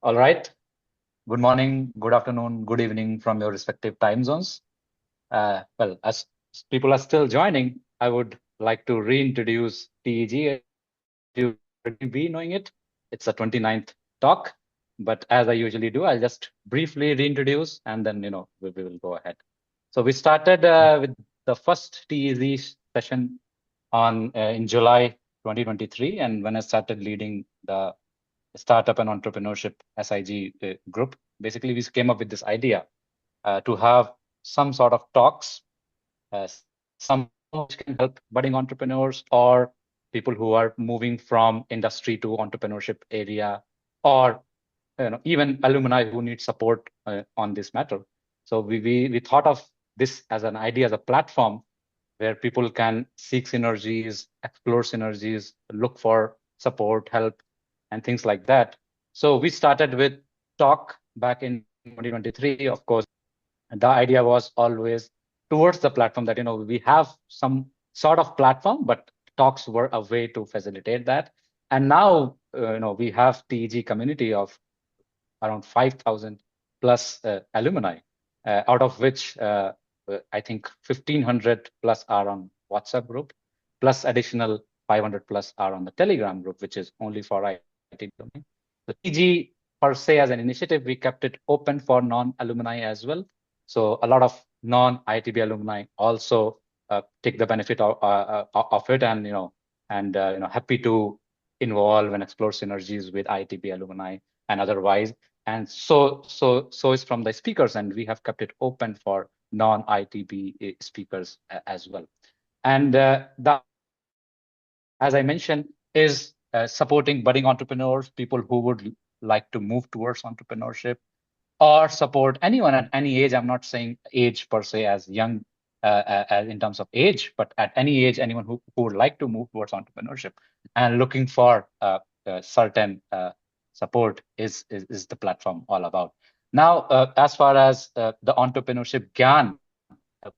All right. Good morning, good afternoon, good evening from your respective time zones. Well, as people are still joining, I would like to reintroduce TEG. You already be knowing it. It's a 29th talk, but as I usually do, I'll just briefly reintroduce and then, we will go ahead. So we started with the first TEG session in July 2023. And when I started leading the Startup and Entrepreneurship SIG group, basically we came up with this idea to have some sort of talks, some which can help budding entrepreneurs or people who are moving from industry to entrepreneurship area, or even alumni who need support on this matter. So we thought of this as an idea, as a platform where people can seek synergies, explore synergies, look for support, help, and things like that. So we started with talk back in 2023. Of course, the idea was always towards the platform that, we have some sort of platform, but talks were a way to facilitate that. And now, we have TEG community of around 5,000 plus alumni, out of which I think 1,500 plus are on WhatsApp group, plus additional 500 plus are on the Telegram group, which is only for IT domain. The TG per se as an initiative, we kept it open for non-alumni as well. So a lot of non-ITB alumni also take the benefit of it, and happy to involve and explore synergies with ITB alumni and otherwise. And so is from the speakers, and we have kept it open for non-ITB speakers as well. And as I mentioned, is supporting budding entrepreneurs, people who would like to move towards entrepreneurship, or support anyone at any age. I'm not saying age per se as young as in terms of age, but at any age, anyone who would like to move towards entrepreneurship and looking for certain support is the platform all about. Now, as far as the entrepreneurship Gyan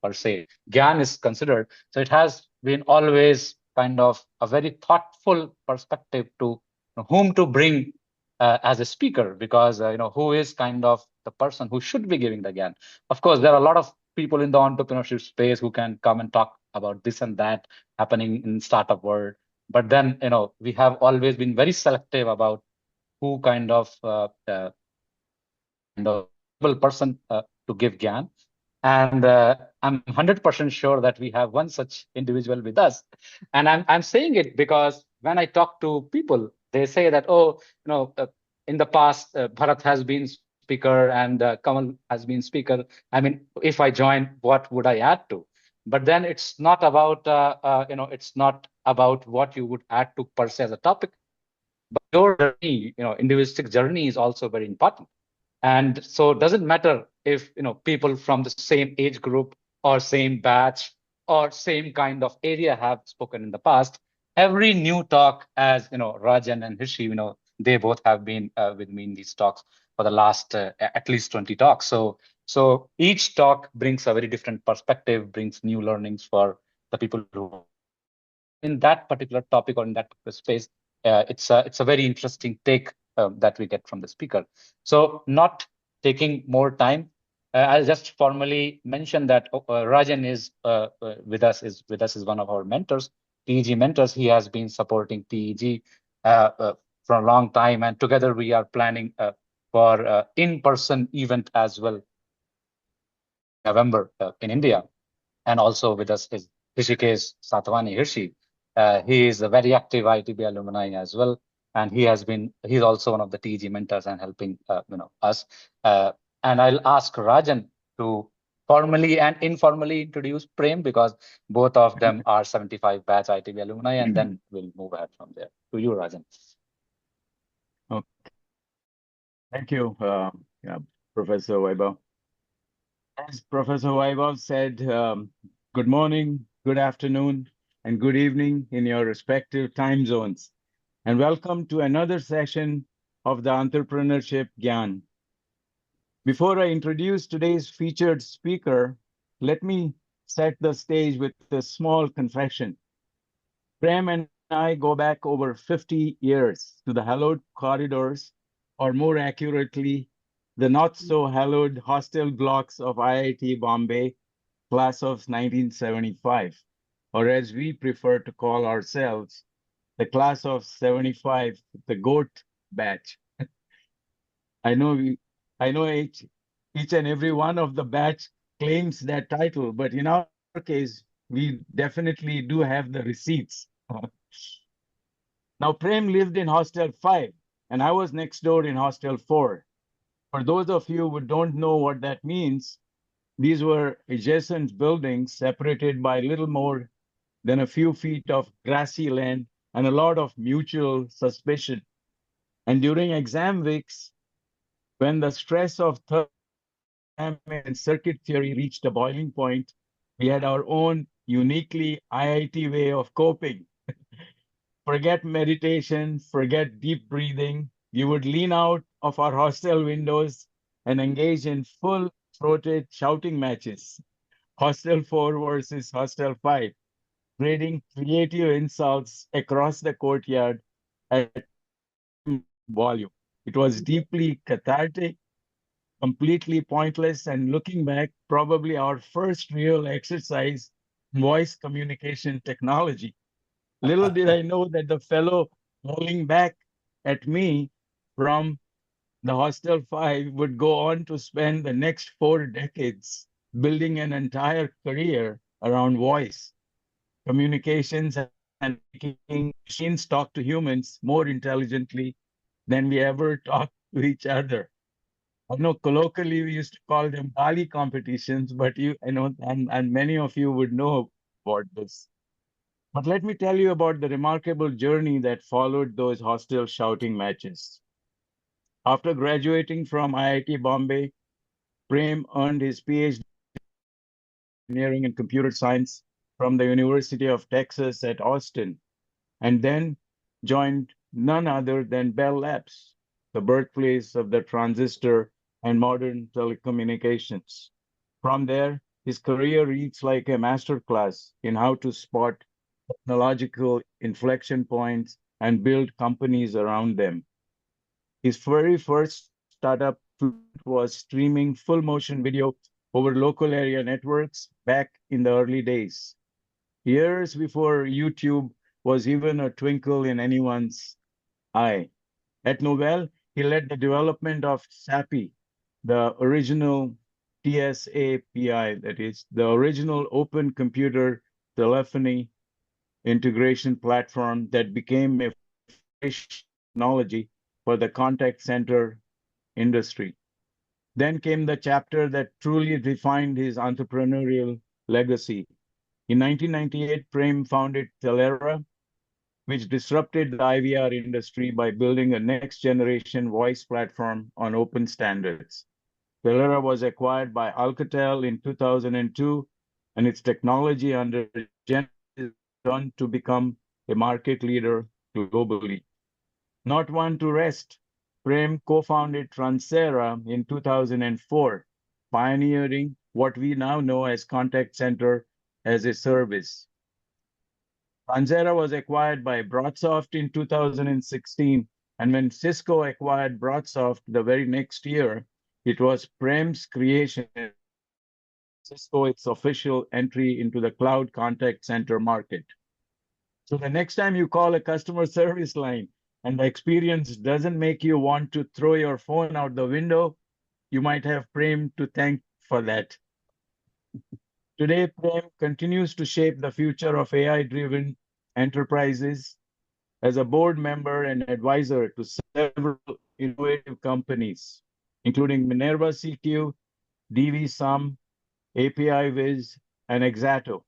per se, Gyan is considered, so it has been always kind of a very thoughtful perspective to whom to bring as a speaker, because who is kind of the person who should be giving the Gyan. Of course, there are a lot of people in the entrepreneurship space who can come and talk about this and that happening in startup world. But then, we have always been very selective about who kind of person to give Gyan. And I'm 100% sure that we have one such individual with us. And I'm saying it because when I talk to people, they say that, in the past, Bharat has been speaker and Kamal has been speaker. I mean, if I join, what would I add to? But then it's not about, it's not about what you would add to per se as a topic, but your journey, individualistic journey is also very important. And so it doesn't matter if people from the same age group or same batch or same kind of area have spoken in the past. Every new talk, as Rajan and Hishi, they both have been with me in these talks for the last at least 20 talks. So each talk brings a very different perspective, brings new learnings for the people who in that particular topic or in that particular space. It's a very interesting take that we get from the speaker. So not taking more time, I'll just formally mention that Rajan is with us. Is one of our mentors, TEG mentors. He has been supporting TEG for a long time, and together we are planning for in-person event as well, November in India. And also with us is Rishikesh Satwani Hirshi. He is a very active ITB alumni as well, and he's also one of the TEG mentors and helping us. And I'll ask Rajan to formally and informally introduce Prem, because both of them are 75 batch ITB alumni, and then we'll move ahead from there. To you, Rajan. Okay. Thank you, Professor Vaibhav. As Professor Vaibhav said, good morning, good afternoon, and good evening in your respective time zones. And welcome to another session of the Entrepreneurship Gyan. Before I introduce today's featured speaker, let me set the stage with a small confession. Prem and I go back over 50 years to the hallowed corridors or more accurately, the not so hallowed hostel blocks of IIT Bombay, class of 1975, or as we prefer to call ourselves, the class of 75, the GOAT batch. I know we, I know each and every one of the batch claims that title, but in our case, we definitely do have the receipts. Now, Prem lived in Hostel 5, and I was next door in Hostel 4. For those of you who don't know what that means, these were adjacent buildings separated by little more than a few feet of grassy land and a lot of mutual suspicion. And during exam weeks, when the stress of and circuit theory reached a boiling point, we had our own uniquely IIT way of coping. Forget meditation, forget deep breathing. We would lean out of our hostel windows and engage in full-throated shouting matches. Hostel 4 versus Hostel 5, trading creative insults across the courtyard at volume. It was deeply cathartic, completely pointless, and looking back, probably our first real exercise in voice communication technology. Little did I know that the fellow rolling back at me from the Hostel 5 would go on to spend the next 4 decades building an entire career around voice, communications, and making machines talk to humans more intelligently than we ever talked to each other. I know colloquially we used to call them Bali competitions, but I know, and many of you would know about this. But let me tell you about the remarkable journey that followed those hostile shouting matches. After graduating from IIT Bombay, Prem earned his PhD in engineering and computer science from the University of Texas at Austin, and then joined none other than Bell Labs, the birthplace of the transistor and modern telecommunications. From there, his career reads like a masterclass in how to spot technological inflection points and build companies around them. His very first startup was streaming full motion video over local area networks back in the early days, years before YouTube was even a twinkle in anyone's eye. At Novell, he led the development of SAPI, the original TSAPI, that is, the original open computer telephony integration platform that became a technology for the contact center industry. Then came the chapter that truly defined his entrepreneurial legacy. In 1998, Prem founded Telera, which disrupted the IVR industry by building a next generation voice platform on open standards. Telera was acquired by Alcatel in 2002, and its technology under Genesis turned to become a market leader globally. Not one to rest, Prem co-founded Transera in 2004, pioneering what we now know as contact center as a service. Transera was acquired by Broadsoft in 2016, and when Cisco acquired Broadsoft the very next year, it was Prem's creation, Cisco its official entry into the cloud contact center market. So the next time you call a customer service line and the experience doesn't make you want to throw your phone out the window, you might have Prem to thank for that. Today, Prem continues to shape the future of AI-driven enterprises as a board member and advisor to several innovative companies, including Minerva CQ, DV Sum, API Viz, and Exato.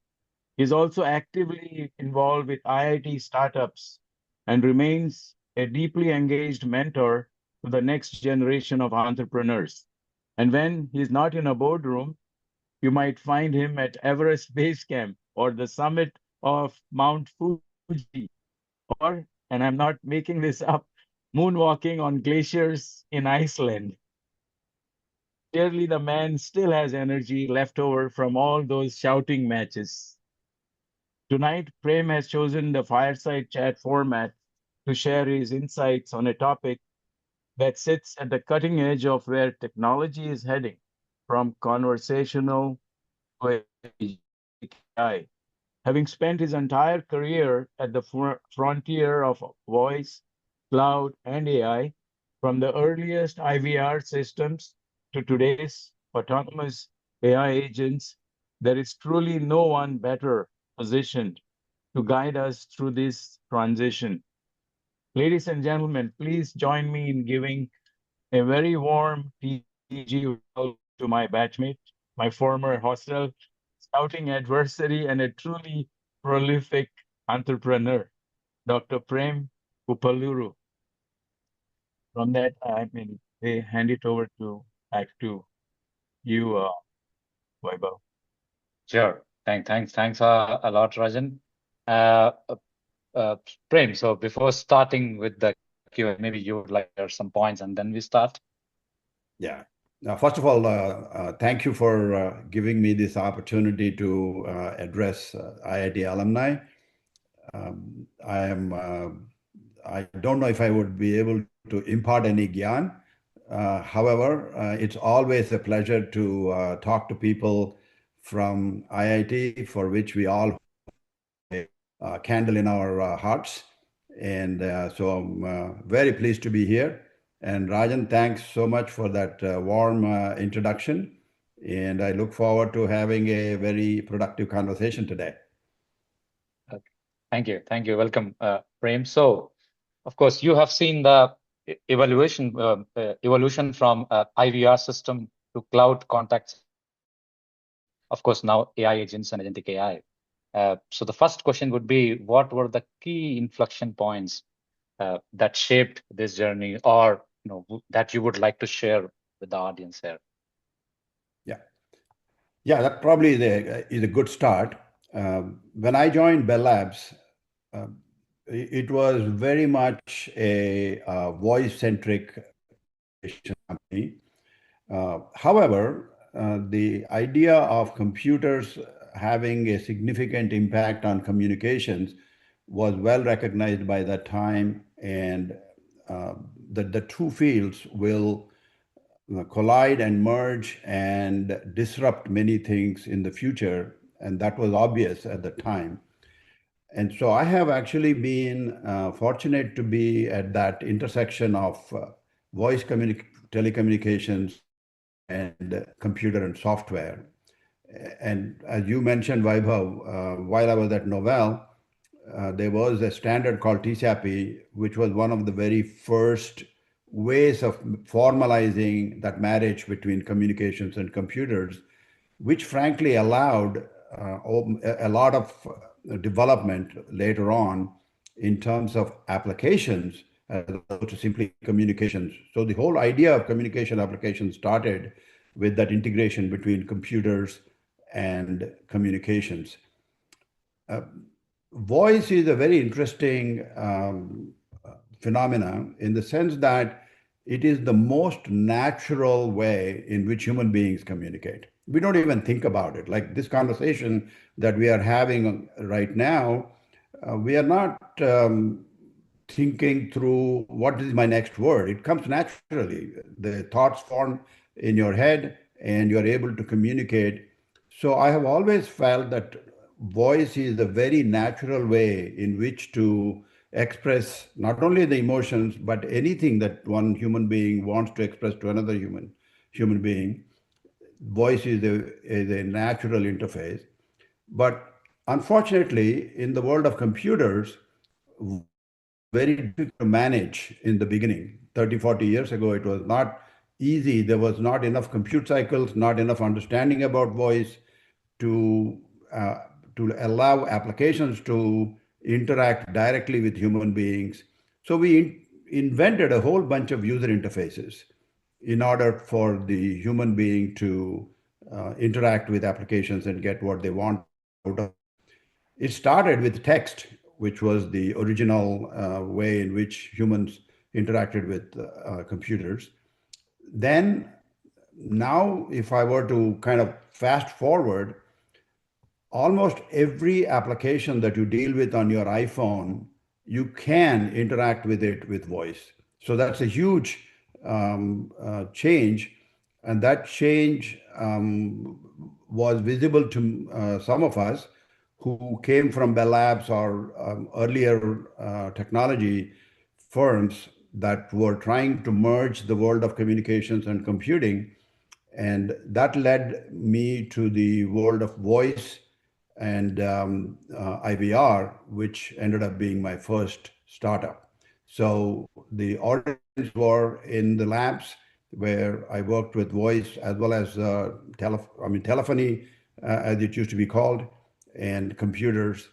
He's also actively involved with IIT startups and remains a deeply engaged mentor to the next generation of entrepreneurs. And when he's not in a boardroom, you might find him at Everest Base Camp or the summit of Mount Fuji, or, and I'm not making this up, moonwalking on glaciers in Iceland. Clearly, the man still has energy left over from all those shouting matches. Tonight, Prem has chosen the fireside chat format to share his insights on a topic that sits at the cutting edge of where technology is heading, from conversational to AI. Having spent his entire career at the frontier of voice, cloud, and AI, from the earliest IVR systems to today's autonomous AI agents, there is truly no one better positioned to guide us through this transition. Ladies and gentlemen, please join me in giving a very warm TG welcome to my batchmate, my former hostel scouting adversary, and a truly prolific entrepreneur, Dr. Prem Uppaluru. From that, I hand it over back to you, Vaibhav. Sure. Thanks a lot, Rajan. Uh, Prem, so before starting with the Q&A, maybe you would like to share some points and then we start. Yeah. Now, first of all, thank you for giving me this opportunity to address IIT alumni. I don't know if I would be able to impart any Gyan. However, it's always a pleasure to talk to people from IIT, for which we all have a candle in our hearts. And so I'm very pleased to be here. And Rajan, thanks so much for that warm introduction. And I look forward to having a very productive conversation today. Okay. Thank you. Welcome, Prem. So, of course, you have seen the evolution from IVR system to cloud contacts. Of course, now AI agents and agentic AI. So the first question would be, what were the key inflection points that shaped this journey, or that you would like to share with the audience here? Yeah, that probably is a good start. When I joined Bell Labs, it was very much a voice-centric company. However, the idea of computers having a significant impact on communications was well recognized by that time, and the two fields will collide and merge and disrupt many things in the future, and that was obvious at the time. And so I have actually been fortunate to be at that intersection of voice telecommunications and computer and software. And as you mentioned, Vaibhav, while I was at Novell, there was a standard called TCAPI, which was one of the very first ways of formalizing that marriage between communications and computers, which frankly allowed a lot of development later on in terms of applications as opposed to simply communications. So the whole idea of communication applications started with that integration between computers and communications. Voice is a very interesting phenomena in the sense that it is the most natural way in which human beings communicate. We don't even think about it. Like this conversation that we are having right now, we are not thinking through what is my next word. It comes naturally. The thoughts form in your head and you are able to communicate. So I have always felt that voice is a very natural way in which to express not only the emotions, but anything that one human being wants to express to another human being. Voice is a natural interface. But unfortunately, in the world of computers, very difficult to manage in the beginning. 30, 40 years ago, it was not easy. There was not enough compute cycles, not enough understanding about voice to allow applications to interact directly with human beings. So we invented a whole bunch of user interfaces in order for the human being to interact with applications and get what they want out of it. It started with text, which was the original way in which humans interacted with computers. Then, now, if I were to kind of fast forward, almost every application that you deal with on your iPhone, you can interact with it with voice. So that's a huge change, and that change was visible to some of us who came from Bell Labs or earlier technology firms that were trying to merge the world of communications and computing. And that led me to the world of voice and IVR, which ended up being my first startup. So the origins were in the labs where I worked with voice as well as telephony, as it used to be called, and computers.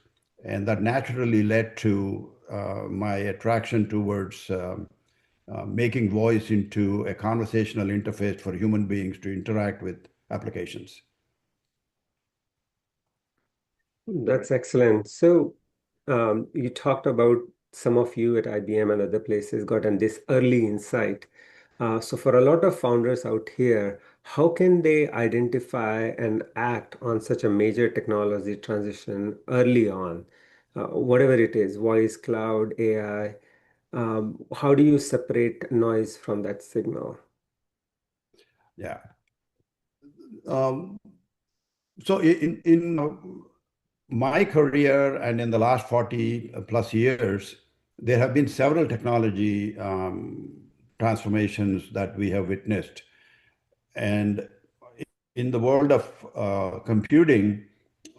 And that naturally led to my attraction towards making voice into a conversational interface for human beings to interact with applications. That's excellent. So you talked about some of you at IBM and other places gotten this early insight. So for a lot of founders out here, how can they identify and act on such a major technology transition early on? Whatever it is, voice, cloud, AI, how do you separate noise from that signal? Yeah. So in my career and in the last 40 plus years, there have been several technology transformations that we have witnessed. And in the world of computing,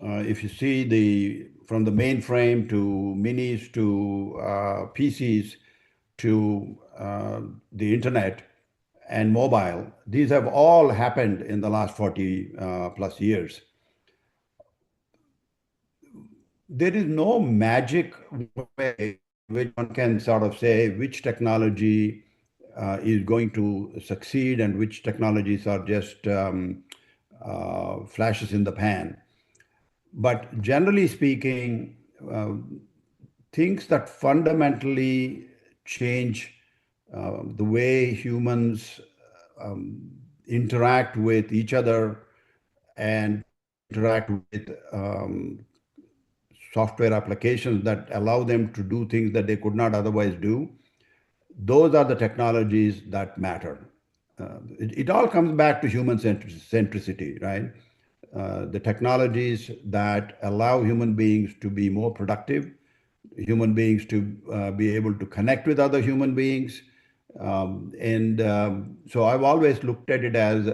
if you see from the mainframe to minis to PCs to the internet and mobile, these have all happened in the last 40 plus years. There is no magic way which one can sort of say which technology is going to succeed and which technologies are just flashes in the pan. But generally speaking, things that fundamentally change the way humans interact with each other and interact with software applications that allow them to do things that they could not otherwise do, those are the technologies that matter. It all comes back to human centricity, right? The technologies that allow human beings to be more productive, human beings to be able to connect with other human beings. So I've always looked at it as,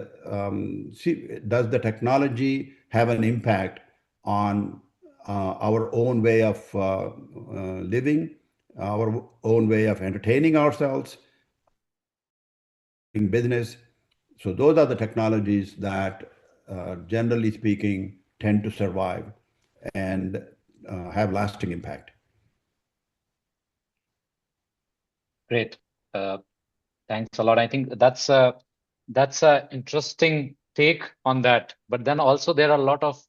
does the technology have an impact on our own way of living, our own way of entertaining ourselves, in business? So those are the technologies that, generally speaking, tend to survive and have lasting impact. Great. Thanks a lot. I think that's a interesting take on that. But then also there are a lot of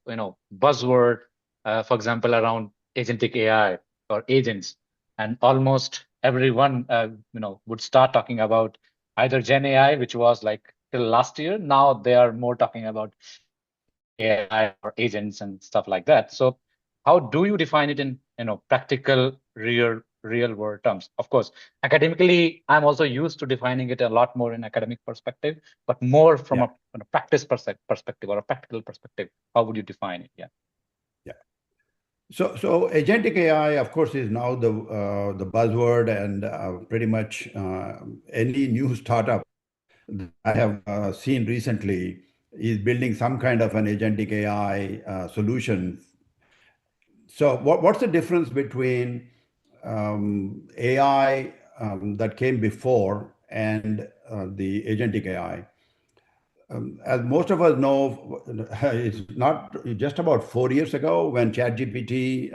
buzzword, for example, around agentic AI or agents, and almost everyone would start talking about either Gen AI, which was like till last year. Now they are more talking about AI or agents and stuff like that. So how do you define it in practical, real world terms? Of course, academically, I'm also used to defining it a lot more in academic perspective, but more from Yeah. a practice perspective or a practical perspective. How would you define it? Yeah. Yeah. So agentic AI, of course, is now the buzzword, and pretty much any new startup that I have seen recently is building some kind of an agentic AI solution. So what's the difference between AI that came before and the agentic AI? As most of us know, it's not just about 4 years ago when ChatGPT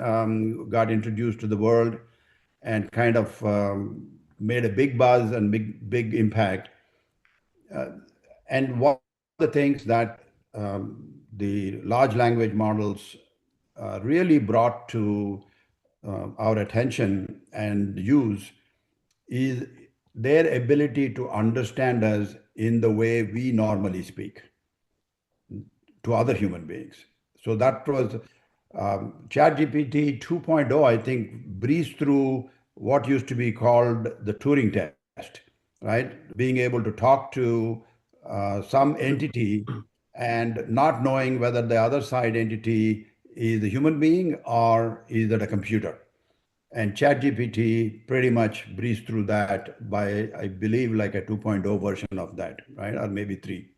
got introduced to the world and kind of made a big buzz and big impact. And one of the things that the large language models really brought to our attention and use is their ability to understand us in the way we normally speak to other human beings. So that was ChatGPT 2.0, I think, breezed through what used to be called the Turing test. right? Being able to talk to some entity and not knowing whether the other side entity is a human being or is it a computer. And ChatGPT pretty much breezed through that by, I believe, like a 2.0 version of that, right? Or maybe 3.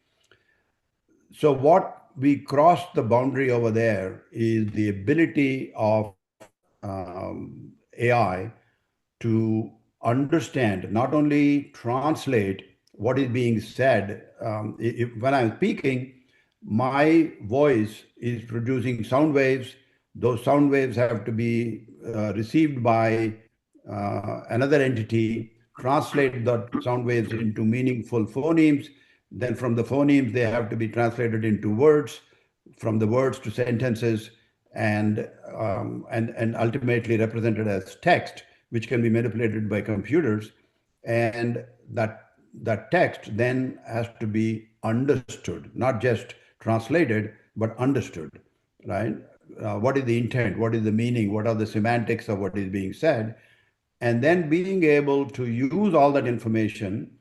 So what we crossed the boundary over there is the ability of AI to understand, not only translate what is being said. When I'm speaking, my voice is producing sound waves. Those sound waves have to be received by another entity, translate the sound waves into meaningful phonemes. Then from the phonemes, they have to be translated into words, from the words to sentences, and ultimately represented as text, which can be manipulated by computers. And that text then has to be understood, not just translated, but understood, right? What is the intent? What is the meaning? What are the semantics of what is being said? And then being able to use all that information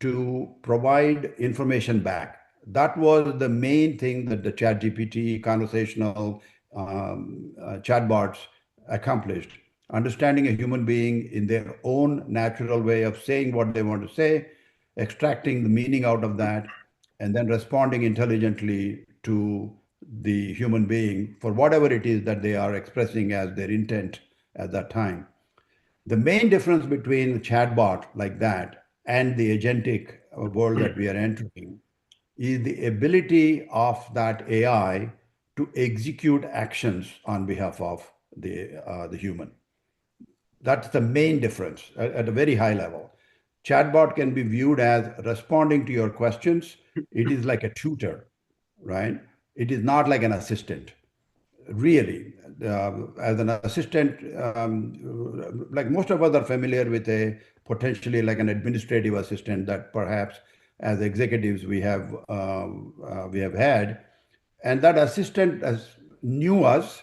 to provide information back. That was the main thing that the ChatGPT conversational chatbots accomplished. Understanding a human being in their own natural way of saying what they want to say, extracting the meaning out of that, and then responding intelligently to the human being for whatever it is that they are expressing as their intent at that time. The main difference between a chatbot like that and the agentic world that we are entering is the ability of that AI to execute actions on behalf of the human. That's the main difference at a very high level. Chatbot can be viewed as responding to your questions. It is like a tutor, right? It is not like an assistant. Really, as an assistant, like most of us are familiar with a potentially like an administrative assistant that perhaps as executives we have had, and that assistant knew us.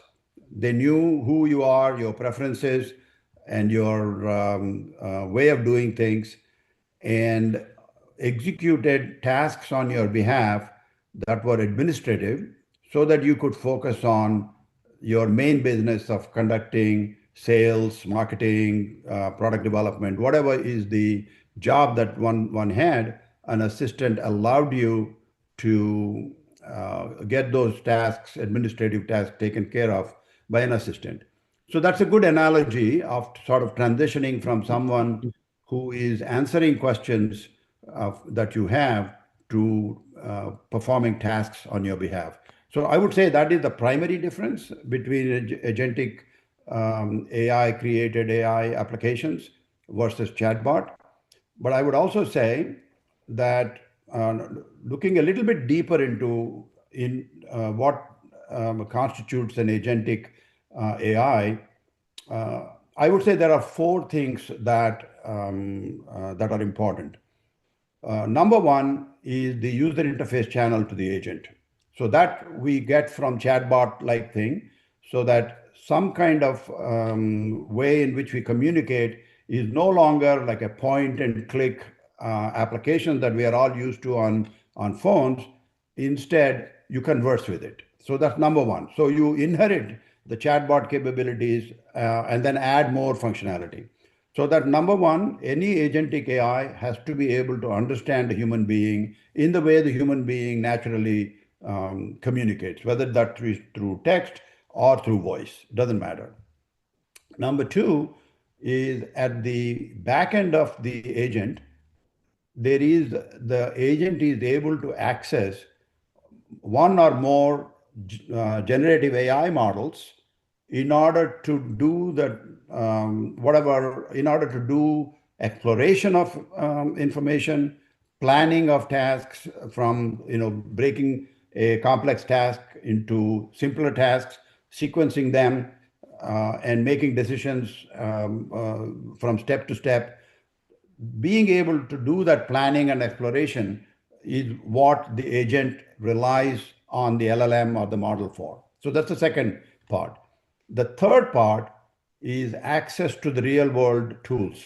They knew who you are, your preferences, and your way of doing things, and executed tasks on your behalf that were administrative so that you could focus on your main business of conducting sales, marketing, product development, whatever is the job that one had. An assistant allowed you to get those tasks, administrative tasks, taken care of by an assistant. So that's a good analogy of sort of transitioning from someone who is answering questions that you have to performing tasks on your behalf. So I would say that is the primary difference between agentic AI created AI applications versus chatbot. But I would also say that looking a little bit deeper into what constitutes an agentic AI, I would say there are 4 things that are important. Number one is the user interface channel to the agent. So that we get from chatbot-like thing, so that some kind of way in which we communicate is no longer like a point and click application that we are all used to on phones. Instead, you converse with it. So that's number one. So you inherit the chatbot capabilities and then add more functionality. So that number one, any agentic AI has to be able to understand a human being in the way the human being naturally communicates, whether that is through text or through voice, doesn't matter. Number two is at the back end of the agent, the agent is able to access one or more generative AI models in order to do the in order to do exploration of information, planning of tasks, from breaking a complex task into simpler tasks, sequencing them, and making decisions from step to step. Being able to do that planning and exploration is what the agent relies on the LLM or the model for. So that's the second part. The third part is access to the real world tools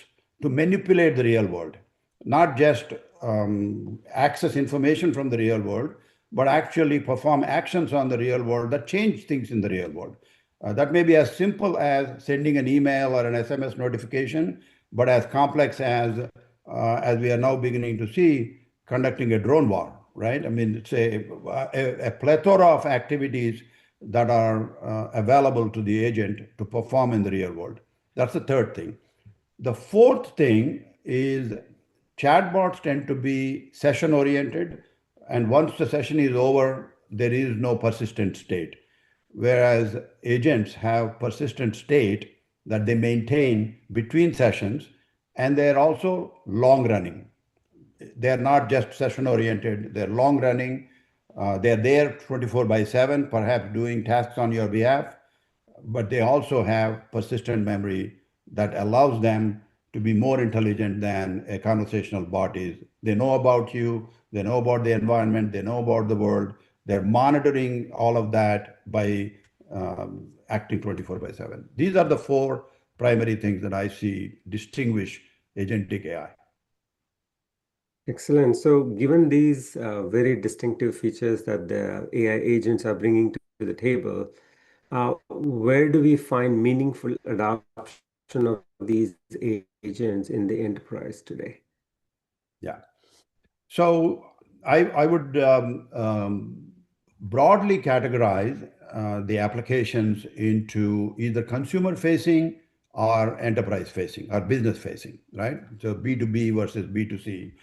to manipulate the real world. not just access information from the real world, but actually perform actions on the real world that change things in the real world. That may be as simple as sending an email or an SMS notification, but as complex as we are now beginning to see, conducting a drone war, right? I mean, it's a plethora of activities that are available to the agent to perform in the real world. That's the third thing. The fourth thing is chatbots tend to be session oriented, and once the session is over, there is no persistent state. Whereas agents have persistent state that they maintain between sessions, and they're also long running. They're not just session oriented, they're long running. They're there 24/7, perhaps doing tasks on your behalf, but they also have persistent memory that allows them to be more intelligent than a conversational bot is. They know about you, they know about the environment, they know about the world. They're monitoring all of that by acting 24/7. These are the four primary things that I see distinguish agentic AI. Excellent. So given these very distinctive features that the AI agents are bringing to the table, where do we find meaningful adoption of these agents in the enterprise today? Yeah. So I would broadly categorize the applications into either consumer facing or enterprise facing or business facing, right? So B2B versus B2C.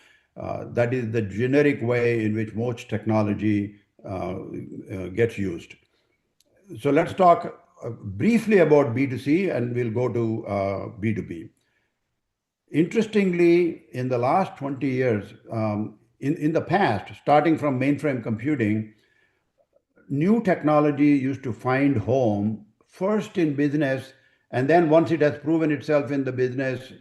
That is the generic way in which most technology gets used. So let's talk briefly about B2C and we'll go to B2B. Interestingly, in the last 20 years, in the past, starting from mainframe computing, new technology used to find home first in business, and then once it has proven itself in the business,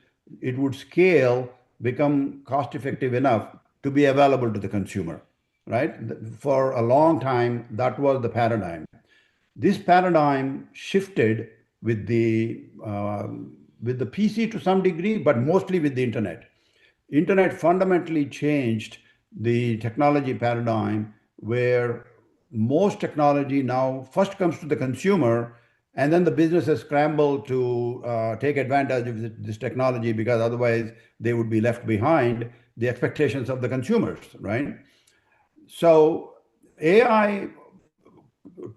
it would scale, become cost effective enough to be available to the consumer, right? For a long time, that was the paradigm. This paradigm shifted with the PC to some degree, but mostly with the internet. Internet fundamentally changed the technology paradigm where most technology now first comes to the consumer and then the businesses scramble to take advantage of this technology because otherwise they would be left behind the expectations of the consumers, right? So AI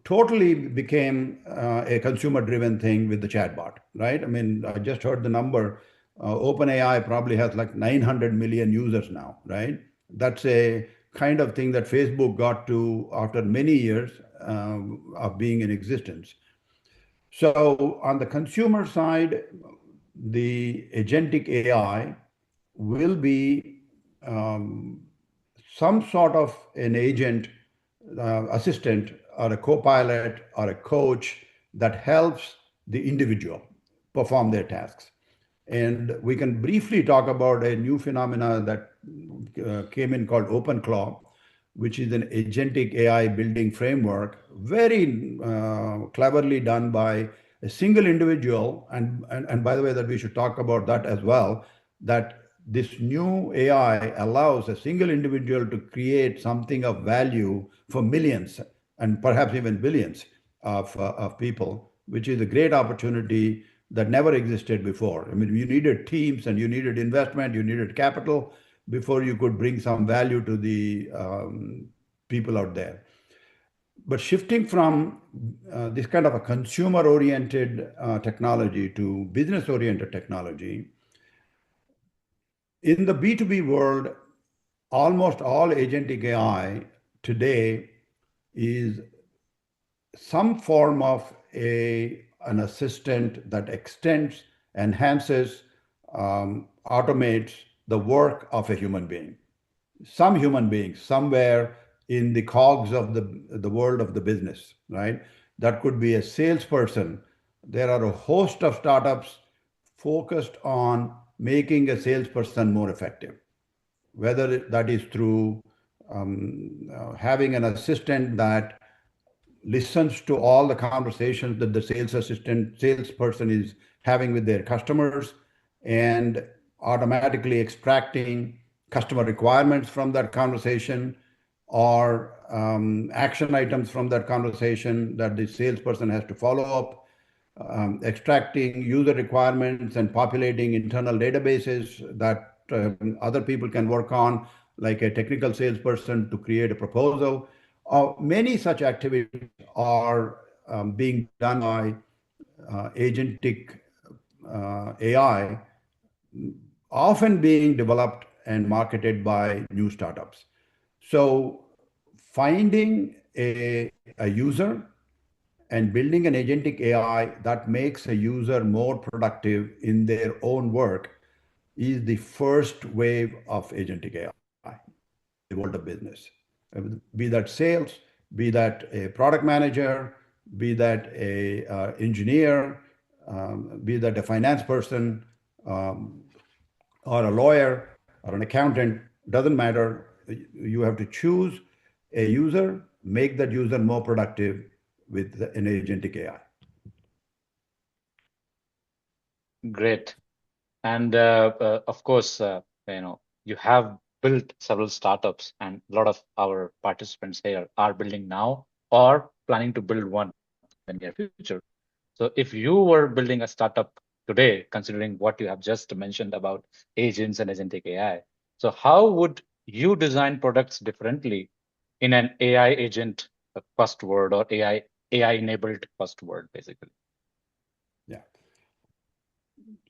totally became a consumer-driven thing with the chatbot, right? I mean, I just heard the number. OpenAI probably has like 900 million users now, right? That's a kind of thing that Facebook got to after many years of being in existence. So on the consumer side, the agentic AI will be some sort of an agent, assistant, or a co-pilot or a coach that helps the individual perform their tasks. And we can briefly talk about a new phenomena that came in called OpenClaw, which is an agentic AI building framework, very cleverly done by a single individual. And by the way, that we should talk about that as well, that this new AI allows a single individual to create something of value for millions and perhaps even billions of people, which is a great opportunity that never existed before. I mean, you needed teams and you needed investment, you needed capital before you could bring some value to the people out there. But shifting from this kind of a consumer-oriented technology to business-oriented technology, in the B2B world, almost all agentic AI today is some form of an assistant that extends, enhances, automates the work of a human being. Some human being somewhere in the cogs of the world of the business, right? That could be a salesperson. There are a host of startups focused on making a salesperson more effective, whether that is through having an assistant that listens to all the conversations that the salesperson is having with their customers and automatically extracting customer requirements from that conversation or action items from that conversation that the salesperson has to follow up, extracting user requirements and populating internal databases that other people can work on, like a technical salesperson to create a proposal. Many such activities are being done by agentic AI, often being developed and marketed by new startups. So finding a user and building an agentic AI that makes a user more productive in their own work is the first wave of agentic AI, the world of business. Be that sales, be that a product manager, be that a engineer, be that a finance person, or a lawyer or an accountant, doesn't matter. You have to choose a user, make that user more productive with an agentic AI. Great. And of course, you have built several startups, and a lot of our participants here are building now or planning to build one in the near future. So if you were building a startup today, considering what you have just mentioned about agents and agentic AI, so how would you design products differently in an AI agent first word or AI enabled first word, basically? Yeah.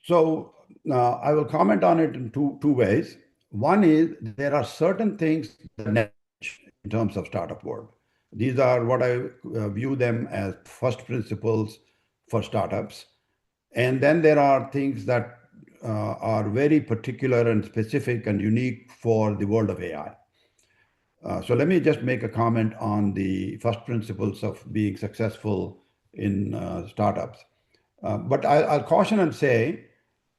So I will comment on it in two ways. One is there are certain things that in terms of startup world. These are what I view them as first principles for startups. And then there are things that are very particular and specific and unique for the world of AI. So let me just make a comment on the first principles of being successful in startups. But I'll caution and say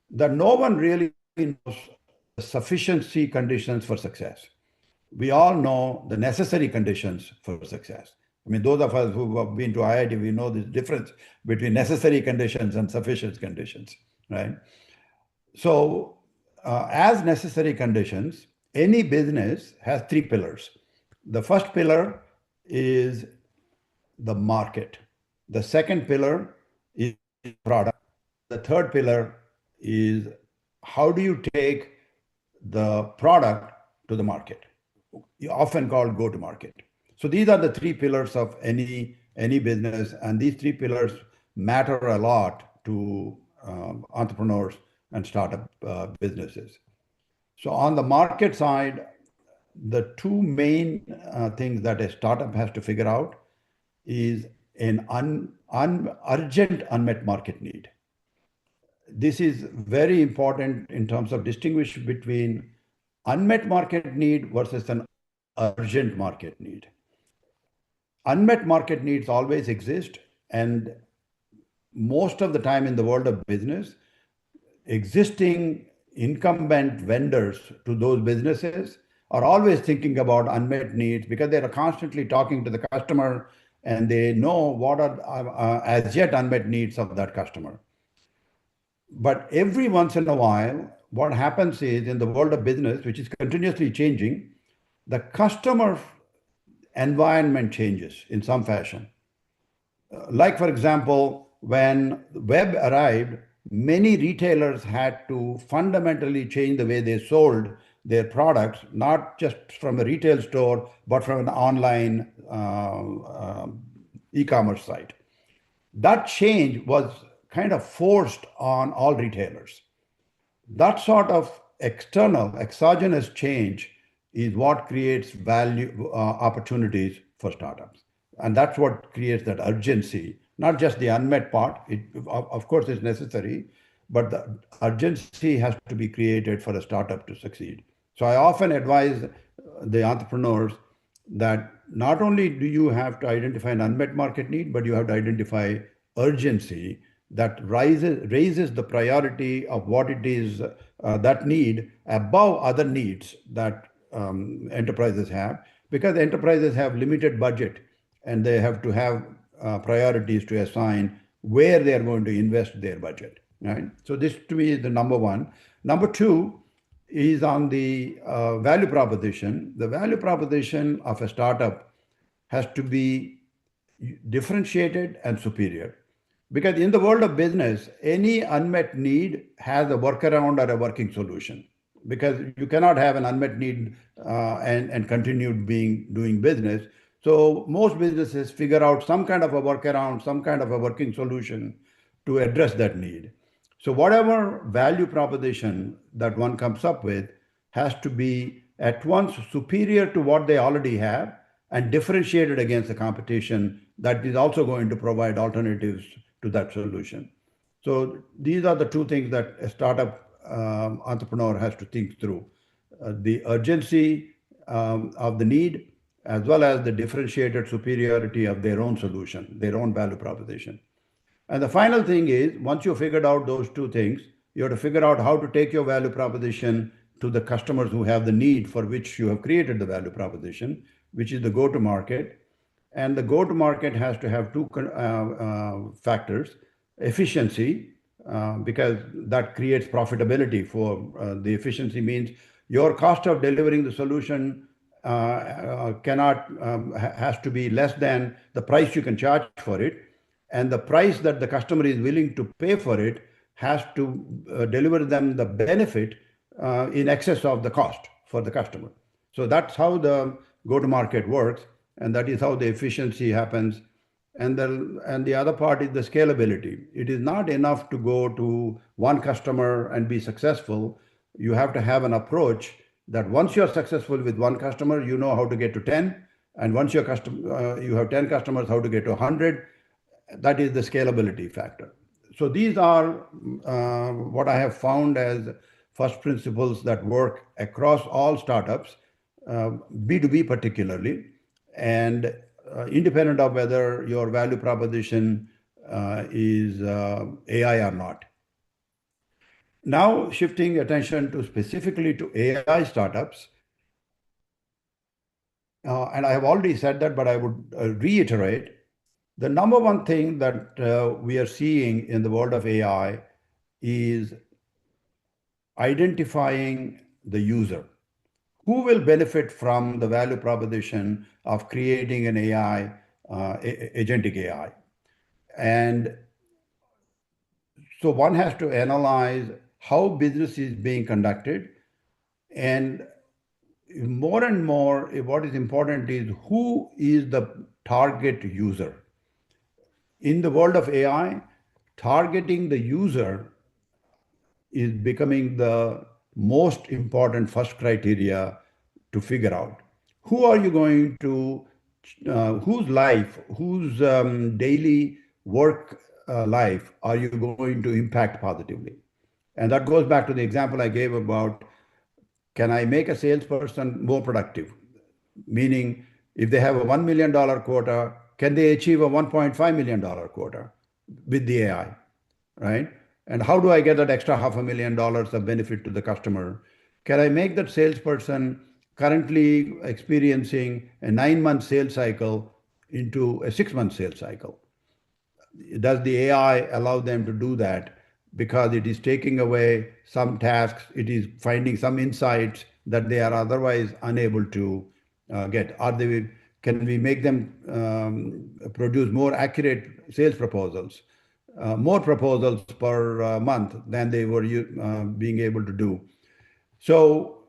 that no one really knows the sufficiency conditions for success. We all know the necessary conditions for success. I mean, those of us who have been to IIT, we know the difference between necessary conditions and sufficient conditions, right? So as necessary conditions, any business has three pillars. The first pillar is the market. The second pillar is product. The third pillar is how do you take the product to the market, often called go to market. So these are the three pillars of any business, and these three pillars matter a lot to entrepreneurs and startup businesses. So on the market side, the two main things that a startup has to figure out is an urgent unmet market need. This is very important in terms of distinguish between unmet market need versus an urgent market need. Unmet market needs always exist, and most of the time in the world of business, existing incumbent vendors to those businesses are always thinking about unmet needs because they are constantly talking to the customer and they know what are as yet unmet needs of that customer. But every once in a while, what happens is in the world of business, which is continuously changing, the customer environment changes in some fashion. Like, for example, when web arrived, many retailers had to fundamentally change the way they sold their products, not just from a retail store, but from an online e-commerce site. That change was kind of forced on all retailers. That sort of external, exogenous change is what creates value opportunities for startups. And that's what creates that urgency, not just the unmet part. It, of course, is necessary, but the urgency has to be created for a startup to succeed. So I often advise the entrepreneurs that not only do you have to identify an unmet market need, but you have to identify urgency that raises the priority of what it is that need above other needs that enterprises have, because enterprises have limited budget and they have to have priorities to assign where they are going to invest their budget, right? So this to me is the number one. Number two is on the value proposition. The value proposition of a startup has to be differentiated and superior. Because in the world of business, any unmet need has a workaround or a working solution. Because you cannot have an unmet need and continue doing business. So most businesses figure out some kind of a workaround, some kind of a working solution to address that need. So whatever value proposition that one comes up with has to be at once superior to what they already have and differentiated against the competition that is also going to provide alternatives to that solution. So these are the two things that a startup entrepreneur has to think through. The urgency of the need, as well as the differentiated superiority of their own solution, their own value proposition. And the final thing is, once you figured out those two things, you have to figure out how to take your value proposition to the customers who have the need for which you have created the value proposition, which is the go-to-market. And the go-to-market has to have two factors: efficiency, because that creates profitability. For the efficiency means your cost of delivering the solution has to be less than the price you can charge for it, and the price that the customer is willing to pay for it has to deliver them the benefit in excess of the cost for the customer. So that's how the go-to-market works, and that is how the efficiency happens. And the other part is the scalability. It is not enough to go to one customer and be successful. You have to have an approach that once you're successful with one customer, you know how to get to 10. And once you have 10 customers, how to get to 100. That is the scalability factor. So these are what I have found as first principles that work across all startups, B2B particularly, and independent of whether your value proposition is AI or not. Now, shifting attention to specifically to AI startups, and I have already said that, but I would reiterate, the number one thing that we are seeing in the world of AI is identifying the user. Who will benefit from the value proposition of creating an AI, agentic AI? And so one has to analyze how business is being conducted. And more and more, what is important is who is the target user. In the world of AI, targeting the user is becoming the most important first criteria to figure out. Who are you going to, whose life, whose daily work life are you going to impact positively? And that goes back to the example I gave about, can I make a salesperson more productive? Meaning, if they have a $1 million quota, can they achieve a $1.5 million quota with the AI, right? And how do I get that extra $500,000 of benefit to the customer? Can I make that salesperson currently experiencing a 9-month sales cycle into a 6-month sales cycle? Does the AI allow them to do that? Because it is taking away some tasks, it is finding some insights that they are otherwise unable to get. Can we make them produce more accurate sales proposals, more proposals per month than they were being able to do? So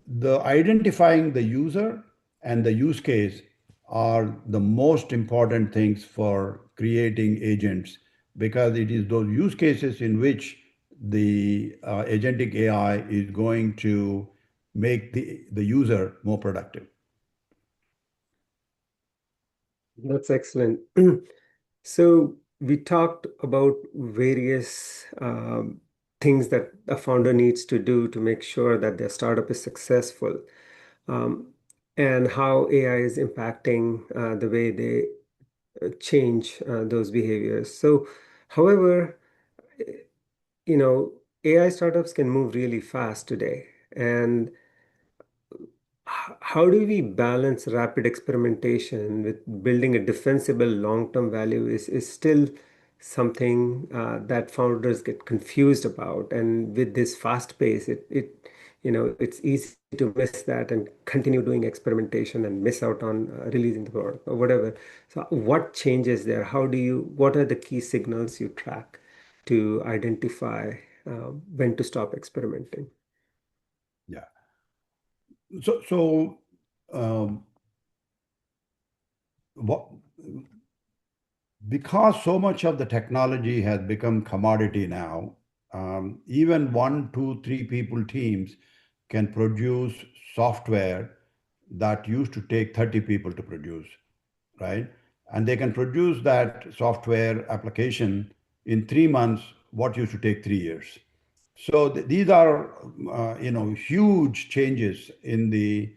the identifying the user and the use case are the most important things for creating agents, because it is those use cases in which the agentic AI is going to make the user more productive. That's excellent. So we talked about various things that a founder needs to do to make sure that their startup is successful, and how AI is impacting the way they change those behaviors. So, however, AI startups can move really fast today. And how do we balance rapid experimentation with building a defensible long-term value is still something that founders get confused about. And with this fast pace, it it's easy to miss that and continue doing experimentation and miss out on releasing the product or whatever. So what changes there? What are the key signals you track to identify when to stop experimenting? Yeah. So what, because so much of the technology has become commodity now, even 1, 2, 3 people teams can produce software that used to take 30 people to produce, right? And they can produce that software application in 3 months, what used to take 3 years. So these are, huge changes in the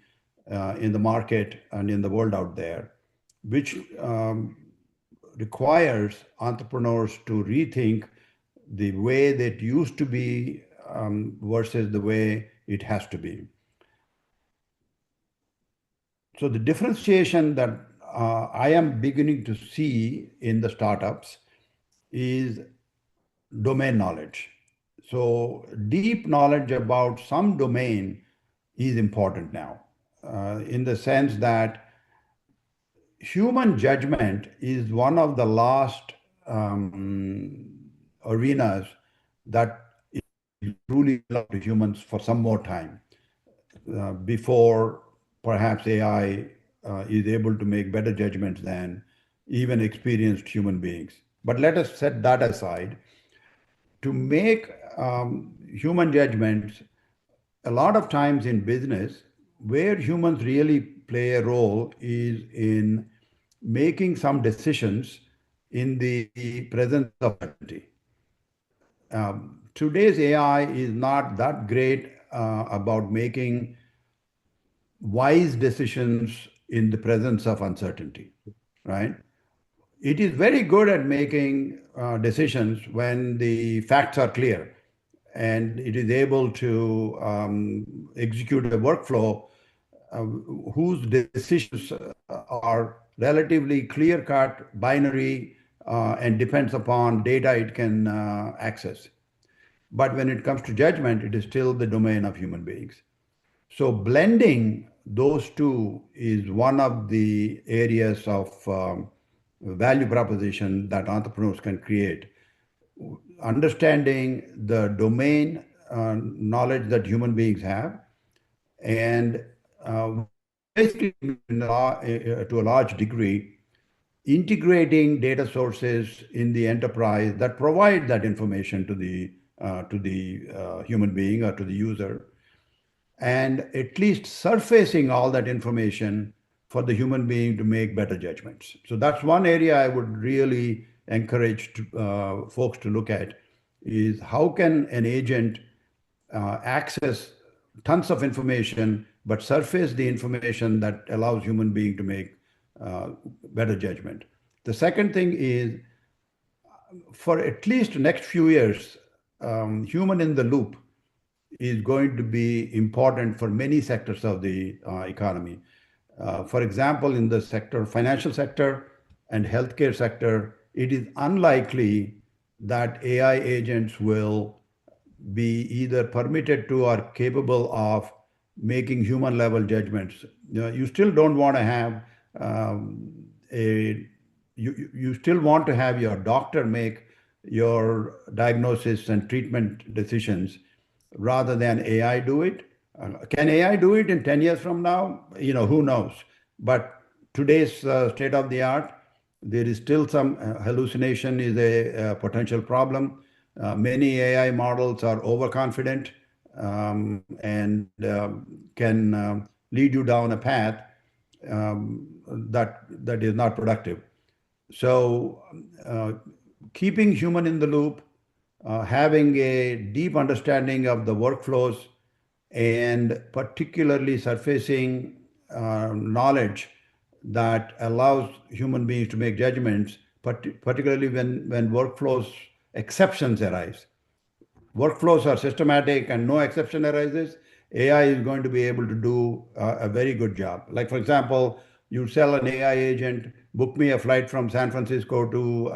market and in the world out there, which requires entrepreneurs to rethink the way that used to be versus the way it has to be. So the differentiation that I am beginning to see in the startups is domain knowledge. So deep knowledge about some domain is important now, in the sense that human judgment is one of the last arenas that is truly left to humans for some more time, before perhaps AI is able to make better judgments than even experienced human beings. But let us set that aside. To make human judgments, a lot of times in business, where humans really play a role is in making some decisions in the presence of uncertainty. Today's AI is not that great about making wise decisions in the presence of uncertainty, right? It is very good at making decisions when the facts are clear and it is able to execute a workflow whose decisions are relatively clear-cut, binary, and depends upon data it can access. But when it comes to judgment, it is still the domain of human beings. So blending those two is one of the areas of value proposition that entrepreneurs can create. Understanding the domain knowledge that human beings have, and basically, to a large degree, integrating data sources in the enterprise that provide that information to the human being or to the user, and at least surfacing all that information for the human being to make better judgments. So that's one area I would really encourage folks to look at, is how can an agent access tons of information, but surface the information that allows human being to make better judgment. The second thing is, for at least the next few years, human in the loop is going to be important for many sectors of the economy. For example, in the financial sector and healthcare sector, it is unlikely that AI agents will be either permitted to or capable of making human level judgments. You still don't want to have you still want to have your doctor make your diagnosis and treatment decisions rather than AI do it. Can AI do it in 10 years from now? Who knows? But today's state of the art, there is still some hallucination is a potential problem. Many AI models are overconfident and can lead you down a path that is not productive. So keeping human in the loop, having a deep understanding of the workflows, and particularly surfacing knowledge that allows human beings to make judgments, particularly when workflows exceptions arise. Workflows are systematic and no exception arises, AI is going to be able to do a very good job. Like, for example, you sell an AI agent, book me a flight from San Francisco to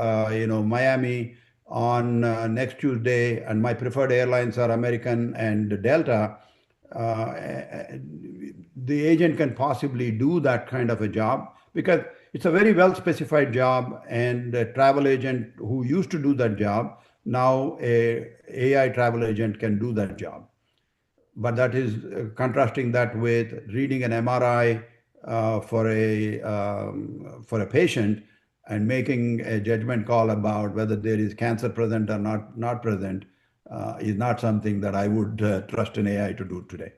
Miami on next Tuesday, and my preferred airlines are American and Delta. the agent can possibly do that kind of a job, because it's a very well specified job, and a travel agent who used to do that job, now a AI travel agent can do that job. But that is contrasting that with reading an MRI for a patient and making a judgment call about whether there is cancer present or not present is not something that I would trust an AI to do today.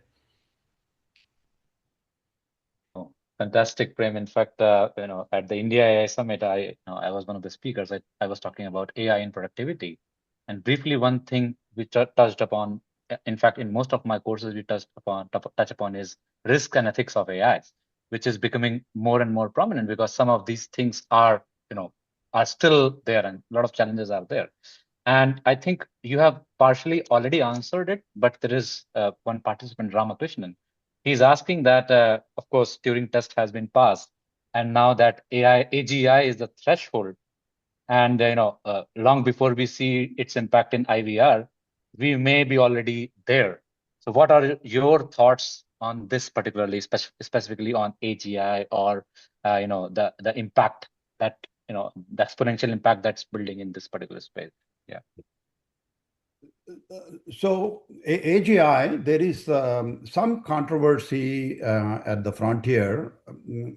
Oh, fantastic, Prem. In fact, at the India AI Summit, I was one of the speakers. I was talking about AI in productivity, and briefly, one thing we touched upon. In fact, in most of my courses, we touch upon is risk and ethics of AI, which is becoming more and more prominent because some of these things are still there, and a lot of challenges are there. And I think you have partially already answered it, but there is one participant, Ramakrishnan. He's asking that, of course, Turing test has been passed, and now that AGI is the threshold, and long before we see its impact in IVR, we may be already there. So, what are your thoughts on this, particularly, specifically on AGI, or the impact that the exponential impact that's building in this particular space? Yeah. So AGI, there is some controversy at the frontier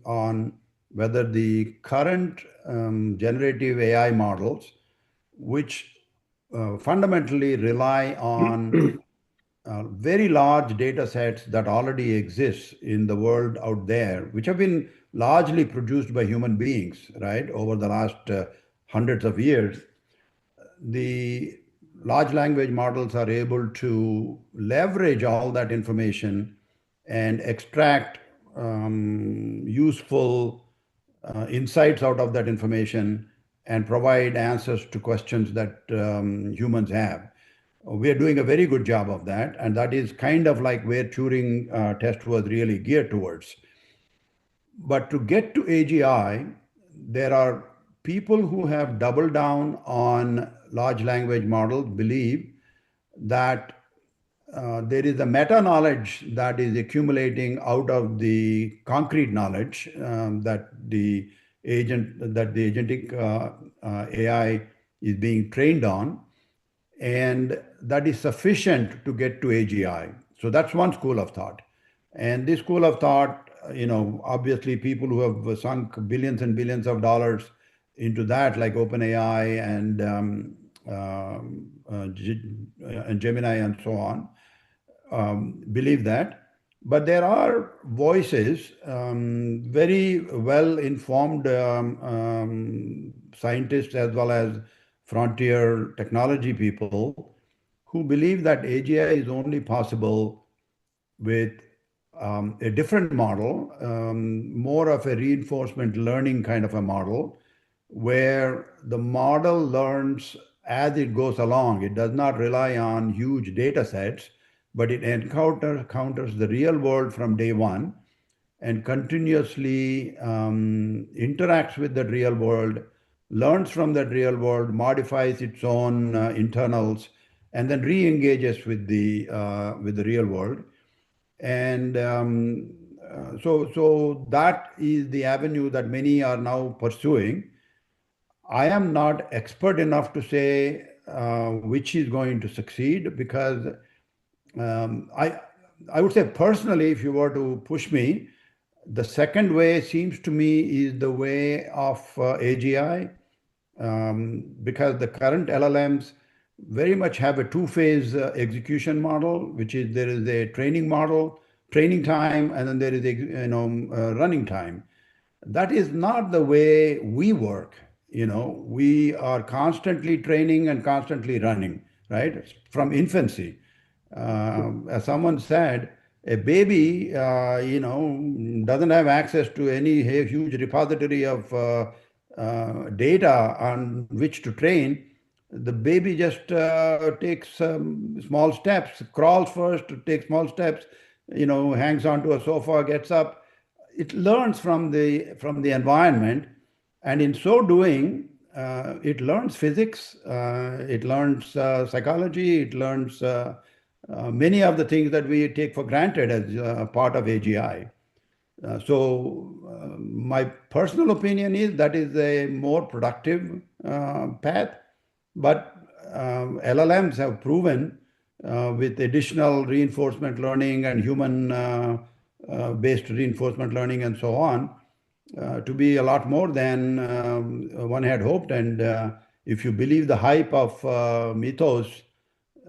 on whether the current generative AI models, which fundamentally rely on very large data sets that already exist in the world out there, which have been largely produced by human beings, right, over the last hundreds of years. The large language models are able to leverage all that information and extract useful insights out of that information and provide answers to questions that humans have. We are doing a very good job of that, and that is kind of like where Turing test was really geared towards. But to get to AGI, there are people who have doubled down on large language models, believe that there is a meta knowledge that is accumulating out of the concrete knowledge that the agentic AI is being trained on, and that is sufficient to get to AGI. So that's one school of thought. And this school of thought, obviously people who have sunk billions and billions of dollars into that, like OpenAI and Gemini and so on, believe that. But there are voices, very well-informed scientists as well as frontier technology people, who believe that AGI is only possible with a different model, more of a reinforcement learning kind of a model, where the model learns as it goes along. It does not rely on huge data sets, but it encounters the real world from day one and continuously interacts with the real world, learns from that real world, modifies its own internals, and then re-engages with the real world. And so that is the avenue that many are now pursuing. I am not expert enough to say which is going to succeed, because I would say personally, if you were to push me, the second way seems to me is the way of AGI, because the current LLMs very much have a two-phase execution model, which is there is a training model, training time, and then there is a running time. That is not the way we work. We are constantly training and constantly running, right? From infancy. As someone said, a baby, doesn't have access to any huge repository of data on which to train. The baby just takes small steps, crawls first, takes small steps, hangs onto a sofa, gets up. It learns from the environment, and in so doing, it learns physics, it learns psychology, it learns many of the things that we take for granted as part of AGI. My personal opinion is that is a more productive path, but LLMs have proven with additional reinforcement learning and human based reinforcement learning and so on to be a lot more than one had hoped. And if you believe the hype of mythos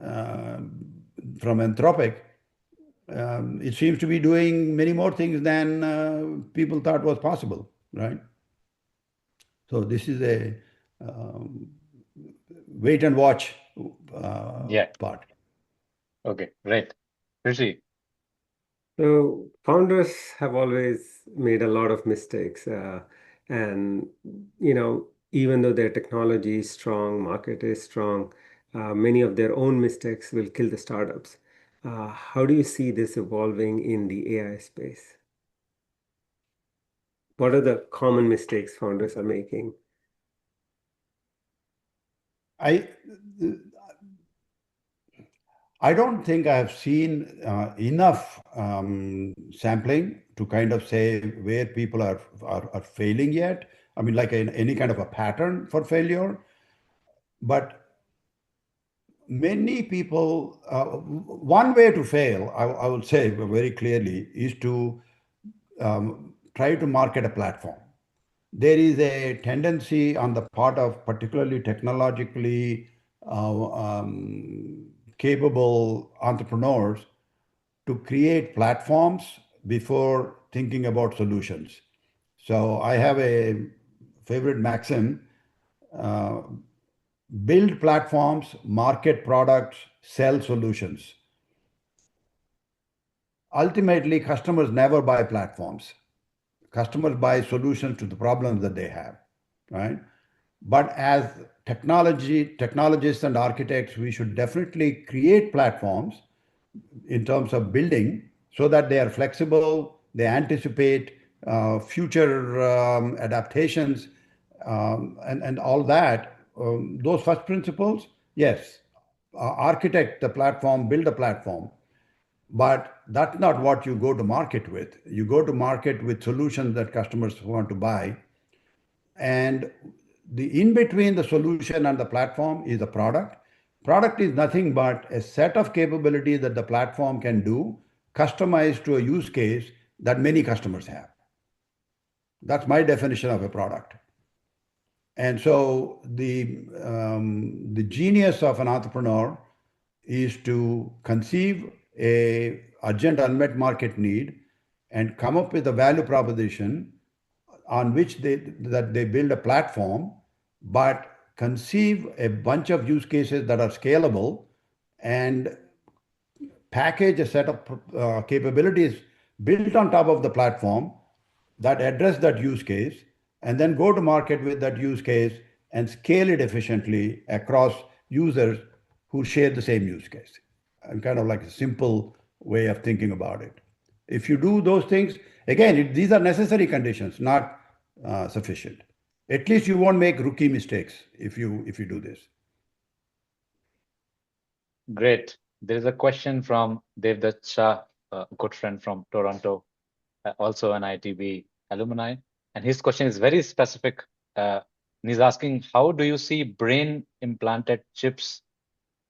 from Anthropic, it seems to be doing many more things than people thought was possible, right? So this is a wait and watch part. Okay, great. Rishi. So founders have always made a lot of mistakes, and even though their technology is strong, market is strong, many of their own mistakes will kill the startups. How do you see this evolving in the AI space? What are the common mistakes founders are making? I don't think I have seen enough sampling to kind of say where people are failing yet. I mean, like any kind of a pattern for failure. But many people, one way to fail, I will say very clearly, is to try to market a platform. There is a tendency on the part of particularly technologically capable entrepreneurs to create platforms before thinking about solutions. So I have a favorite maxim, build platforms, market products, sell solutions. Ultimately, customers never buy platforms. Customers buy solutions to the problems that they have, right? But as technologists and architects, we should definitely create platforms in terms of building so that they are flexible, they anticipate future adaptations, and all that. Those first principles, yes, architect the platform, build a platform. But that's not what you go to market with. You go to market with solutions that customers want to buy. And the in between the solution and the platform is the product. Product is nothing but a set of capabilities that the platform can do, customized to a use case that many customers have. That's my definition of a product. And so the genius of an entrepreneur is to conceive a urgent unmet market need and come up with a value proposition on which they build a platform, but conceive a bunch of use cases that are scalable and package a set of capabilities built on top of the platform that address that use case, and then go to market with that use case and scale it efficiently across users who share the same use case. And kind of like a simple way of thinking about it. If you do those things, again, these are necessary conditions, not sufficient. At least you won't make rookie mistakes if you do this. Great. There is a question from Devdutt Shah, a good friend from Toronto, also an ITB alumni. And his question is very specific. And he's asking, how do you see brain implanted chips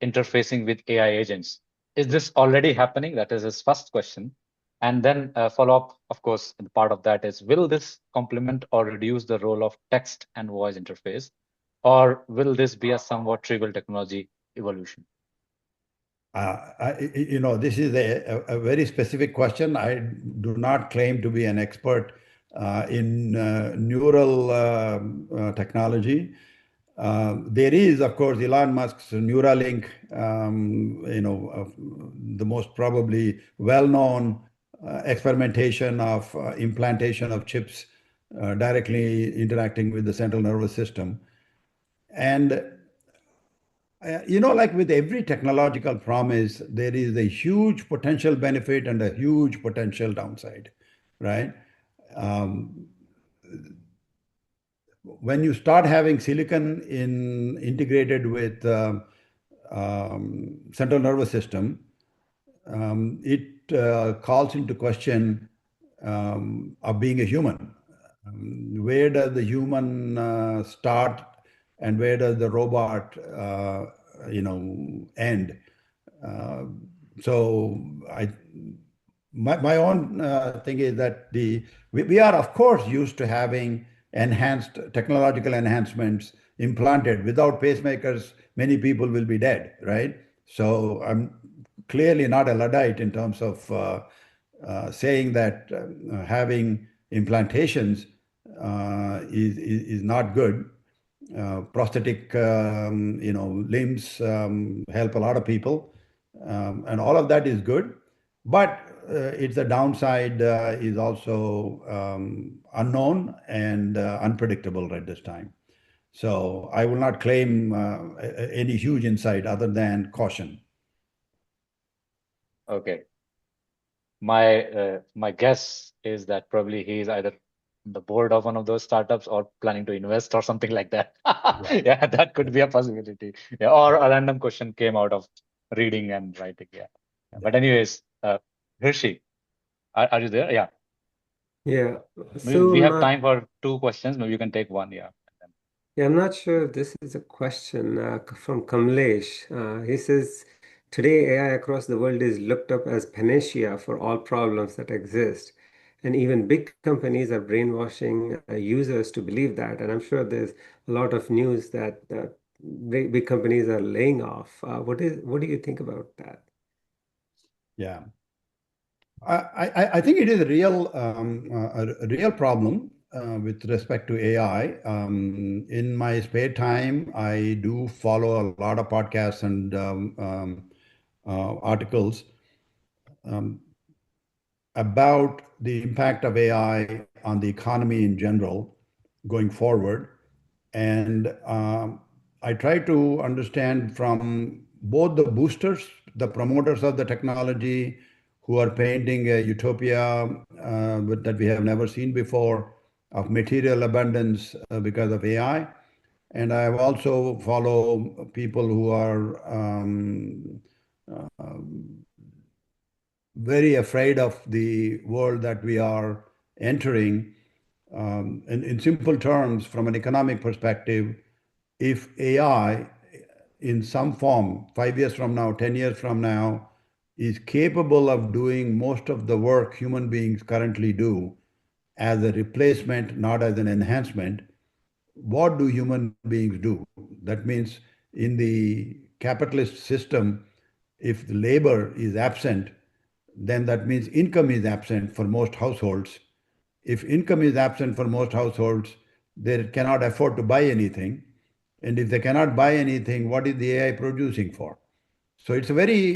interfacing with AI agents? Is this already happening? That is his first question. And then follow up, of course, and part of that is, will this complement or reduce the role of text and voice interface? Or will this be a somewhat trivial technology evolution? This is a very specific question. I do not claim to be an expert in neural technology. There is, of course, Elon Musk's Neuralink, the most probably well-known experimentation of implantation of chips directly interacting with the central nervous system. And like with every technological promise, there is a huge potential benefit and a huge potential downside, right? When you start having silicon integrated with central nervous system, it calls into question of being a human. Where does the human start, and where does the robot, end? So my own thing is that we are of course used to having enhanced technological enhancements implanted. Without pacemakers, many people will be dead, right? So I'm clearly not a Luddite in terms of saying that having implantations is not good. Prosthetic, limbs help a lot of people, and all of that is good. But it's the downside is also unknown and unpredictable at this time. So I will not claim any huge insight other than caution. Okay. My guess is that probably he is either on the board of one of those startups or planning to invest or something like that. Yeah, that could be a possibility. Yeah, or a random question came out of reading and writing. Yeah. But anyways, Rishi, are you there? Yeah. Yeah. Maybe So we I'm have not, time for 2 questions. Maybe you can take one. Yeah. yeah, I'm not sure if this is a question from Kamlesh. He says, today AI across the world is looked up as panacea for all problems that exist. And even big companies are brainwashing users to believe that. And I'm sure there's a lot of news that big companies are laying off. What do you think about that? Yeah. I think it is a real problem with respect to AI. In my spare time, I do follow a lot of podcasts and articles about the impact of AI on the economy in general going forward. And I try to understand from both the boosters, the promoters of the technology, who are painting a utopia that we have never seen before of material abundance because of AI. And I also follow people who are very afraid of the world that we are entering. In simple terms, from an economic perspective, if AI in some form, 5 years from now, 10 years from now, is capable of doing most of the work human beings currently do as a replacement, not as an enhancement, what do human beings do? That means in the capitalist system, if the labor is absent, then that means income is absent for most households. If income is absent for most households, they cannot afford to buy anything. And if they cannot buy anything, what is the AI producing for? So it's a very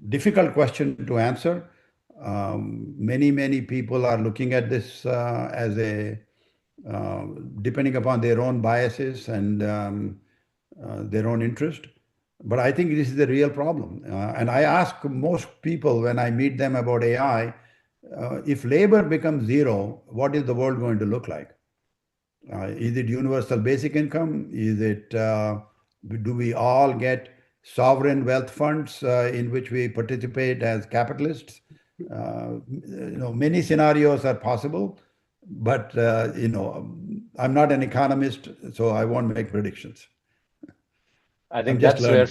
difficult question to answer. Many people are looking at this as a depending upon their own biases and their own interest. But I think this is the real problem. And I ask most people when I meet them about AI, if labor becomes zero, what is the world going to look like? Is it universal basic income? Is it, do we all get sovereign wealth funds in which we participate as capitalists? Many scenarios are possible, but I'm not an economist, so I won't make predictions. I I'm think just that's where learning.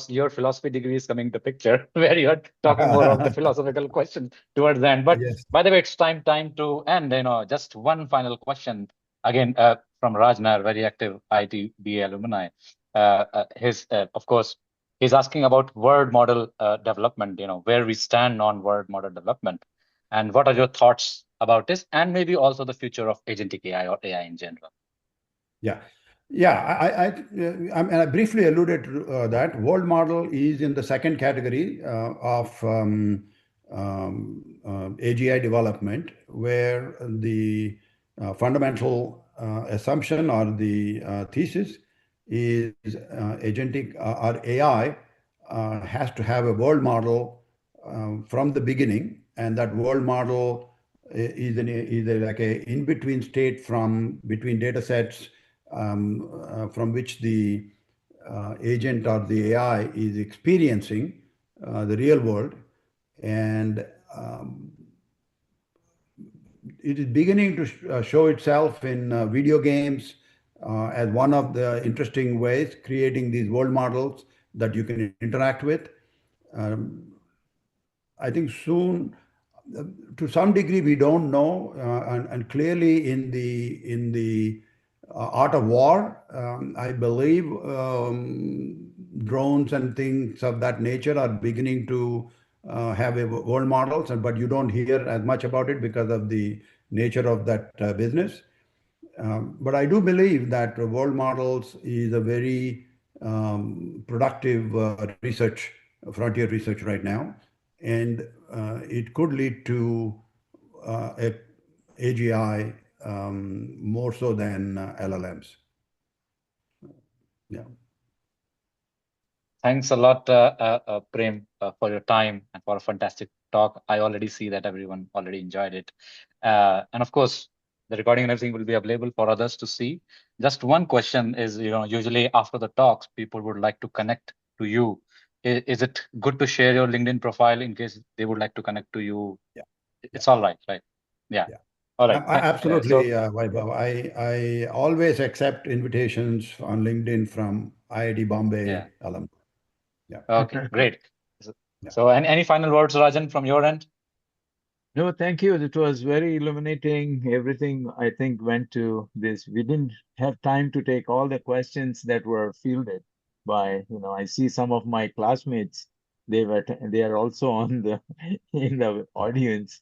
your philosophy degree is coming to picture, where you're talking more of the philosophical question towards the end. But Yes. by the way, it's time to end. Just one final question again from Rajnar, very active ITBA alumni. Of course, he's asking about word model development. Where we stand on word model development, and what are your thoughts about this, and maybe also the future of agentic AI or AI in general. Yeah. Yeah, I briefly alluded to that. World model is in the second category of AGI development, where the fundamental assumption or the thesis is agentic or AI has to have a world model from the beginning, and that world model is like a in-between state from between data sets from which the agent or the AI is experiencing the real world, and it is beginning to show itself in video games as one of the interesting ways, creating these world models that you can interact with. I think soon, to some degree, we don't know, and clearly in the art of war, I believe drones and things of that nature are beginning to have world models, but you don't hear as much about it because of the nature of that business. But I do believe that world models is a very productive frontier research right now, and it could lead to AGI more so than LLMs. Yeah. Thanks a lot, Prem, for your time and for a fantastic talk. I already see that everyone already enjoyed it. And of course, the recording and everything will be available for others to see. Just one question is, usually after the talks, people would like to connect to you. Is it good to share your LinkedIn profile in case they would like to connect to you? Yeah. It's all right, right? Yeah. Yeah. All right. Absolutely, Vaibhav. I always accept invitations on LinkedIn from IIT Bombay alumni. Yeah. Okay, great. Yeah. So, any final words, Rajan, from your end? No, thank you. It was very illuminating. Everything I think went to this. We didn't have time to take all the questions that were fielded by, I see some of my classmates. They are also on the in the audience,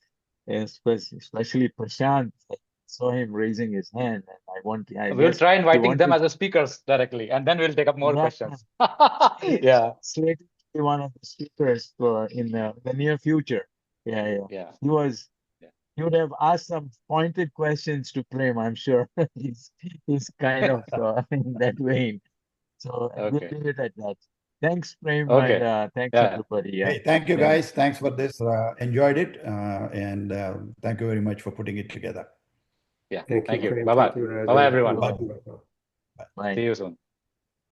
especially Prashant. I saw him raising his hand, and We'll try inviting them as speakers directly, and then we'll take up more questions. Yeah. Slated to be one of the speakers in the near future. Yeah. He would have asked some pointed questions to Prem, I'm sure. he's kind of in that vein. So we'll leave it at that. Thanks, Prem, and thanks everybody. Yeah. Hey, thank you guys. Thanks for this. Enjoyed it, and thank you very much for putting it together. Yeah. Thank you. Bye bye. Bye bye, everyone. Bye. Bye. See you soon.